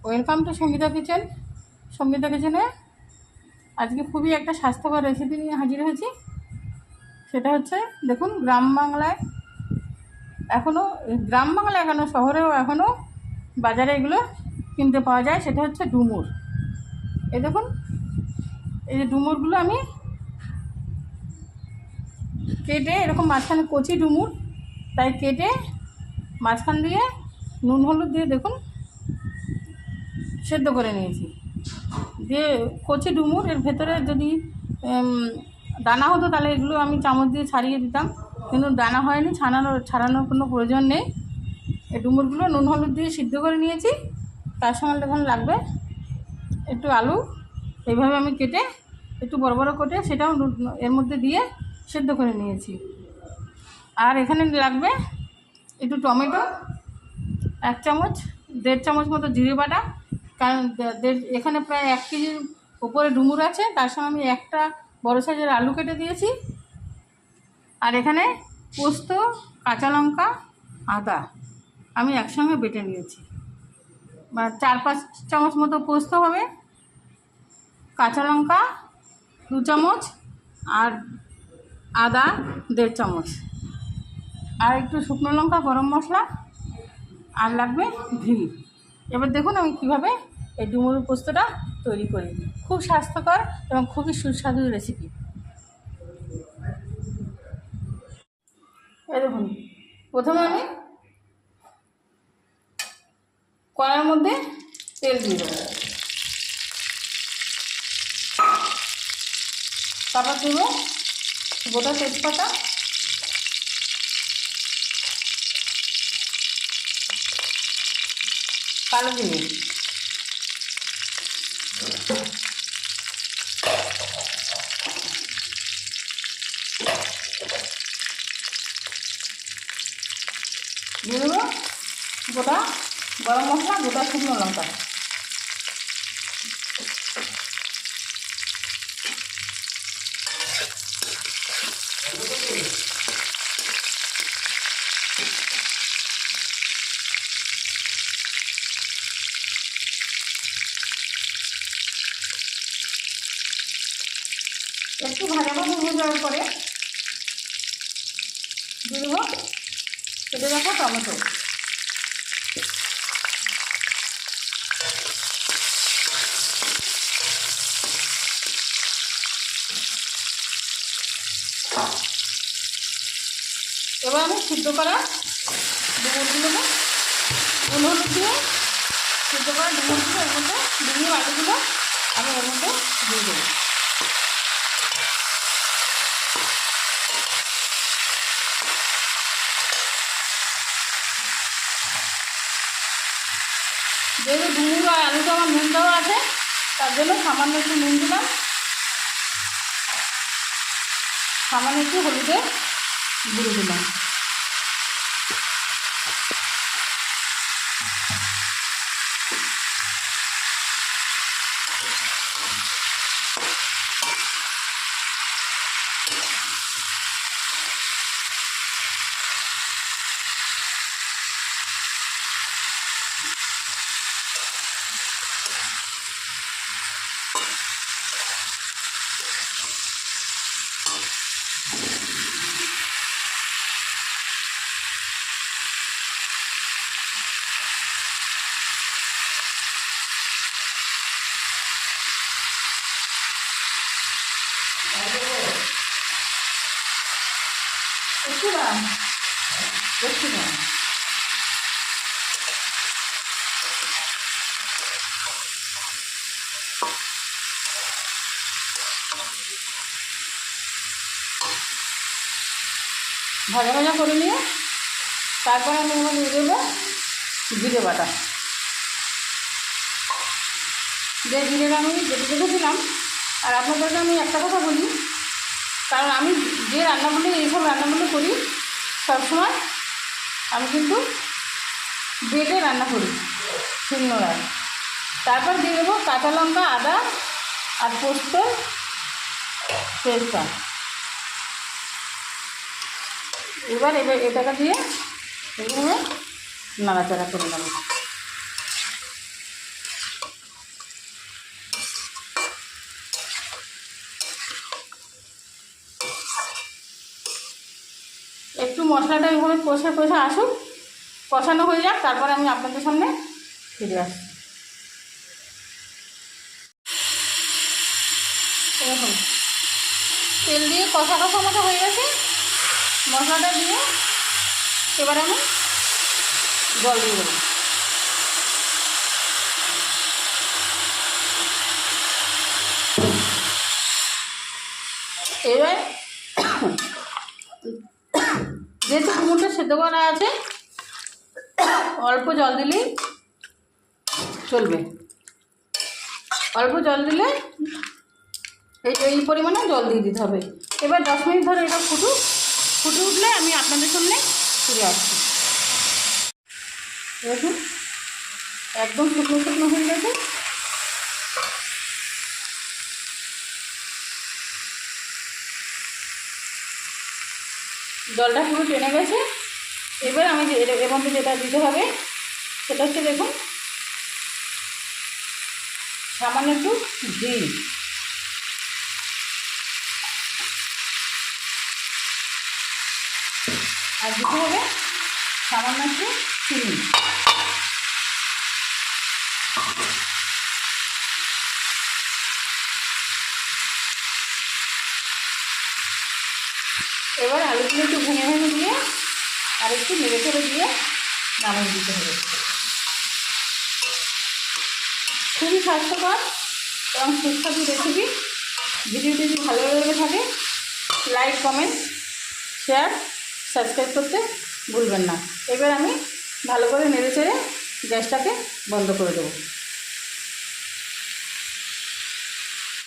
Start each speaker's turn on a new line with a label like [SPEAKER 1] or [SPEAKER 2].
[SPEAKER 1] Welcome to Sangeeta kitchen. Sangeeta কিচেনে আজকে খুবই একটা স্বাস্থ্যকর রেসিপি নিয়ে হাজির হয়েছি। সেটা হচ্ছে, দেখুন, গ্রাম বাংলায় কেন, শহরেও এখনও বাজারে এগুলো কিনতে পাওয়া যায়। সেটা হচ্ছে ডুমুর। এই দেখুন, এই যে ডুমুরগুলো আমি কেটে, এরকম মাঝখানে কচি ডুমুর, তাই কেটে মাঝখান দিয়ে নুন হলুদ দিয়ে দেখুন সেদ্ধ করে নিয়েছি। দিয়ে কচি ডুমুর, এর ভেতরে যদি দানা হতো তাহলে এগুলো আমি চামচ দিয়ে ছাড়িয়ে দিতাম, কিন্তু দানা হয়নি, ছাড়ানোর কোনো প্রয়োজন নেই। এই ডুমুরগুলো নুন হলুদ দিয়ে সিদ্ধ করে নিয়েছি। তার সঙ্গে এখন লাগবে একটু আলু, এইভাবে আমি কেটে একটু বড় বড় কেটে সেটাও এর মধ্যে দিয়ে সেদ্ধ করে নিয়েছি। আর এখানে লাগবে একটু টমেটো, 1 চামচ, 1.5 চামচ মতো জিরে বাটা, কারণ এখানে প্রায় 1 কেজির উপরে ডুমুর আছে, তার সঙ্গে আমি একটা বড় সাইজের আলু কেটে দিয়েছি। আর এখানে পোস্ত, কাঁচা লঙ্কা, আদা আমি একসঙ্গে বেটে নিয়েছি। 4-5 চামচ মতো পোস্ত হবে, কাঁচা লঙ্কা 2 চামচ, আর আদা 1.5 চামচ, আর একটু শুকনো লঙ্কা, গরম মশলা, আর লাগবে ঘি। এবার দেখুন আমি কীভাবে এই ডুমুর পোস্তটা তৈরি করি। খুব স্বাস্থ্যকর এবং খুবই সুস্বাদু রেসিপি। এই দেখুন, প্রথমে আমি কড়াইয়ের মধ্যে তেল দিয়ে দেবো, তারপর দেবো গোটা তেজপাতা, কালো জিরে, দিয়ে দেবো গোটা গরম মশলা, গোটা শুকনো লঙ্কা। একটু ভাজা ভাজা হয়ে যাওয়ার পরে দিয়ে দেবো কেটে রাখা টমেটো। এবার আমি সিদ্ধ করা ডুমুরগুলোকে নুন হলুদ দিয়ে সিদ্ধ করা ডুমুরগুলো এর মধ্যে ডুমুর আলুগুলো আমি এর মধ্যে দিয়ে দেবো। যেহেতু ডুমুর আর আলুটা আমার নুন দেওয়া আছে, তার জন্য সামান্য একটু নুন দিলাম, সামান্য একটু হলুদের গুঁড়ো দিলাম। একটু দাম দেখছি না, ভাজা ভাজা করে নিয়ে তারপর আমি এবার দিয়ে দেবো জিরে বাটা। যে জিরেটা আমি বেটে রেখেছিলাম। আর আপনাদেরকে আমি একটা কথা বলি, কারণ আমি যে রান্নাগুলো, এইসব রান্নাগুলো করি সবসময় আমি কিন্তু বেটে রান্না করি, শিলনোড়ায়। তারপর দিয়ে দেবো কাঁচা লঙ্কা, আদা আর পোস্ত পেস্টটা। এবার এটাকে দিয়ে এভাবে নাড়াচাড়া করে নেব। মশলাটা এইভাবে কষে আসুক, কষানো হয়ে যাক, তারপরে আমি আপনাদের সামনে ফিরে আসি। দেখুন তেল দিয়ে কষা মতো হয়ে গেছে, মশলাটা দিয়ে এবার আমি জল দিয়ে দেবো। এবার যেহেতু কুমড়োটা সেদ্ধ করা আছে, অল্প জল দিলেই চলবে। অল্প জল দিলে এই পরিমাণে জল দিয়ে দিতে হবে। এবার 10 মিনিট ধরে এটা ফুটে উঠলে আমি আপনাদের সামনে ফিরে আসছি। দেখুন একদম শুকনো হয়ে গেছে। জলটা পুরো টেনে গেছে। এবার আমি এর মধ্যে যেটা দিতে হবে সেটা হচ্ছে, দেখুন সামান্য একটু ঘি, আর দিতে হবে সামান্য একটু চিনি। এবার আলুগুলো একটু ভেঙে দিয়ে আর একটু নেড়ে চেড়ে দিয়ে নামিয়ে দিতে হবে। খুবই স্বাস্থ্যকর এবং সুস্বাদু রেসিপি। ভিডিওটি যদি ভালো লেগে থাকে লাইক, কমেন্ট, শেয়ার, সাবস্ক্রাইব করতে ভুলবেন না। এবার আমি ভালো করে নেড়ে চেড়ে গ্যাসটাকে বন্ধ করে দেবো।